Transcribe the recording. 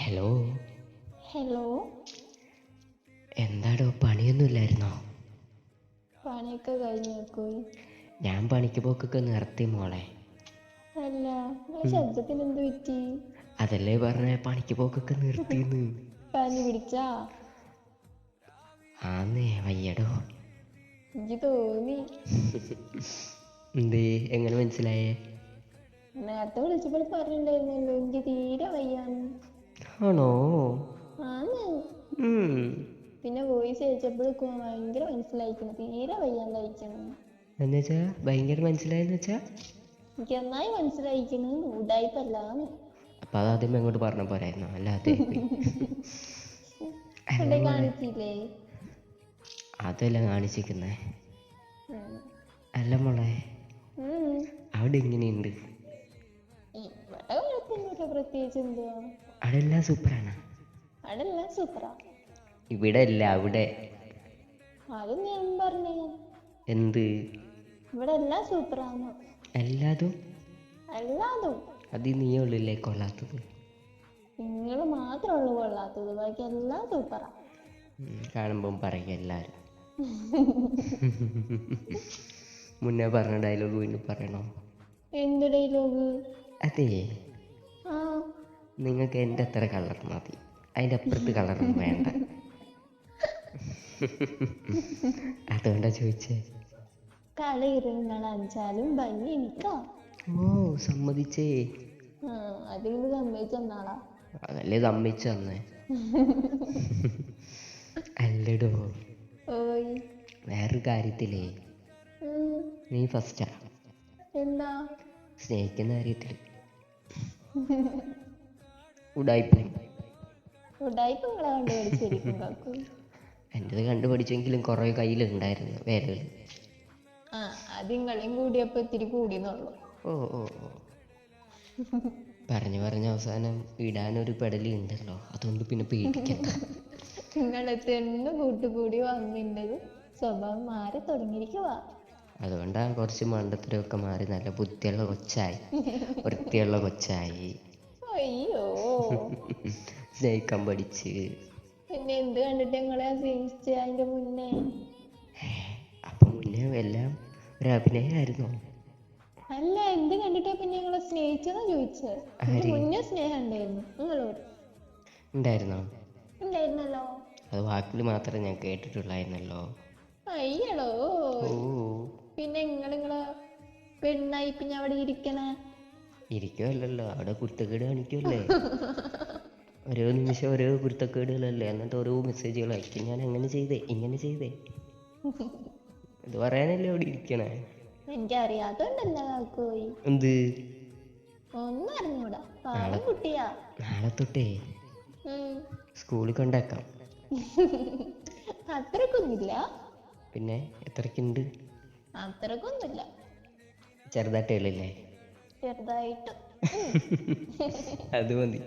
Hello. Hello. എന്താടോ പണിയൊന്നുമില്ലായിരുന്നോ? പണിയൊക്കെ കഴിഞ്ഞേക്കോയി. ഞാൻ പണിക്ക് പോക്കൊക്കെ നിർത്തി മോളെ. അല്ല, ശബ്ദത്തിന് എന്ത് പറ്റി? അതല്ലേ പറഞ്ഞ പണിക്ക് പോക്കൊക്കെ നിർത്തിന്ന്. പനി പിടിച്ചാ? ആന്നേ വയ്യടോ. എനിക്ക് തോന്നി. എന്തേ, എങ്ങനെ മനസ്സിലായേ? നേരത്തെ വിളിച്ചപ്പോൾ പറഞ്ഞിട്ടുണ്ടായിരുന്നല്ലോ എനിക്ക് തീരെ വയ്യാന്ന്. ആണോ? ആന്ന്. പിന്നെ വോയിസ് അയച്ചപ്പോഴേക്കും ഭയങ്കര മനസ്സിലായിക്കണം, തീരെ വയ്യാണ്ടായിക്കണം. എന്നുവെച്ചാ ഭയങ്കര മനസ്സിലായെന്ന് വെച്ചാ? എനിക്ക് നന്നായി മനസ്സിലായിക്കണം, ഉടായിപ്പല്ലാന്ന്. അപ്പൊ അതാദ്യം അങ്ങോട്ട് പറഞ്ഞ പോരായിരുന്നോ? അല്ലാതെ കാണിച്ചില്ലേ? അതല്ല കാണിച്ചിരിക്കുന്നേ. അല്ല മോളെ, അവിടെ എങ്ങനെയുണ്ട്? ഇവിടെ കുഴപ്പമൊന്നുമില്ല, പ്രത്യേകിച്ച് എന്തുവാ. അവിടെ എല്ലാം സൂപ്പറാണ്. അവിടെ എല്ലാം സൂപ്പറാ. ഇവിടെ അല്ല, അവിടെ. അത് ഞാൻ പറഞ്ഞേ. എന്ത്? ഇവിടെ എല്ലാം സൂപ്പറാണ്. എല്ലാതും? എല്ലാതും. അത് നീയേ ഉള്ളില്ലേ കൊള്ളാത്തത്? നിങ്ങൾ മാത്രമുള്ളൂ കൊള്ളാത്തത്, ബാക്കി എല്ലാം സൂപ്പറാ. കാണുമ്പം പറയും എല്ലാരും. മുന്നേ പറഞ്ഞ ഡയലോഗ് വീണ്ടും പറയണോ? എന്ത് ഡയലോഗ്? അതെ, ആ, നിങ്ങൾക്ക് എൻ്റെ അത്ര കളർ മതി, അതിൻ്റെ അപ്പുറത്ത് കളറൊന്നും വേണ്ട. അതുകൊണ്ടാ ചോദിച്ചേ. കളയിരുങ്ങൾ അഞ്ചാലും ഭംഗി എനിക്കാ. ഓ, സമ്മതിച്ചേ. അതിന് സമ്മതിച്ചെന്നാളാ. അതല്ലേ സമ്മതിച്ചു തന്നേ. അല്ലടോ, ഓയ്. വേറൊരു കാര്യത്തിലേ നീ ഫസ്റ്റാ. എന്താ? സ്നേഹിക്കുന്ന കാര്യത്തില്. ഉടായിപ്പ്. ഉടായിപ്പ് നിങ്ങളെ കണ്ടുപിടിച്ചിരിക്കും കാക്കു. എൻ്റെത് കണ്ടുപിടിച്ചെങ്കിലും കുറേ കയ്യിലുണ്ടായിരുന്നു വേലകൾ. അത് നിങ്ങളെയും കൂടിയപ്പോ ഇത്തിരി കൂടിയെന്നുള്ളു. ഓ ഓ ഓ. പറഞ്ഞ് അവസാനം ഇടാനൊരു പെടലി ഉണ്ടല്ലോ, അതുകൊണ്ട് പിന്നെ പേടിക്കണ്ട. നിങ്ങളെത്തി എന്നെ കൂട്ടുകൂടി വന്നിട്ടത് സ്വഭാവം മാറി തുടങ്ങിയിരിക്കുവാ. അതുകൊണ്ടാണ് കുറച്ച് മണ്ടത്തരമൊക്കെ മാറി നല്ല ബുദ്ധിയുള്ള കൊച്ചായി, വൃത്തിയുള്ള കൊച്ചായി. അയ്യോ. സ്നേഹിക്കാൻ പഠിച്ച്. പിന്നെ എന്ത് കണ്ടിട്ട് നിങ്ങളെ സ്നേഹിച്ച അതിന്റെ മുന്നേ? അപ്പൊ മുന്നേ എല്ലാം ഒരു അഭിനയമായിരുന്നോ? അല്ല, എന്ത് കണ്ടിട്ടാ പിന്നെ നിങ്ങളെ സ്നേഹിച്ചതാ ചോദിച്ചത്. മുന്നേ സ്നേഹം ഉണ്ടായിരുന്നു നിങ്ങളോട്? ഉണ്ടായിരുന്നോ? ഉണ്ടായിരുന്നല്ലോ. അത് വാക്കിൽ മാത്രമേ ഞാൻ കേട്ടിട്ടുള്ളായിരുന്നല്ലോ. അയ്യടോ. ഓ. പിന്നെ നിങ്ങളെ പെണ്ണായി പിന്നെ അവിടെ ഇരിക്കുമല്ലോ, അവിടെ കുരുത്തക്കേട് കാണിക്കുമല്ലേ. ഓരോ നിമിഷം ഓരോ കുരുത്തക്കേടുകളല്ലേ, എന്നിട്ട് ഓരോ മെസ്സേജുകൾ അയക്കും. ഞാൻ അങ്ങനെ ചെയ്തേ, ഇങ്ങനെ ചെയ്തേ, ഇത് പറയാനല്ലേ അവിടെ ഇരിക്കണേ. എനിക്കറിയാത്തോണ്ടല്ല കാക്കോയി. എന്ത്? ഒന്നും അറിഞ്ഞൂടാ, പാവം കുട്ടിയാ. നാളെ തൊട്ടേ സ്കൂളിൽ കൊണ്ടാക്കാം. അത്രക്കൊന്നുമില്ല. പിന്നെ എത്രക്കുണ്ട്? അത്രക്കൊന്നുമില്ല. ചെറുതായിട്ടേ ഉള്ളല്ലേ? ചെറുതായിട്ട്. അത് മതി.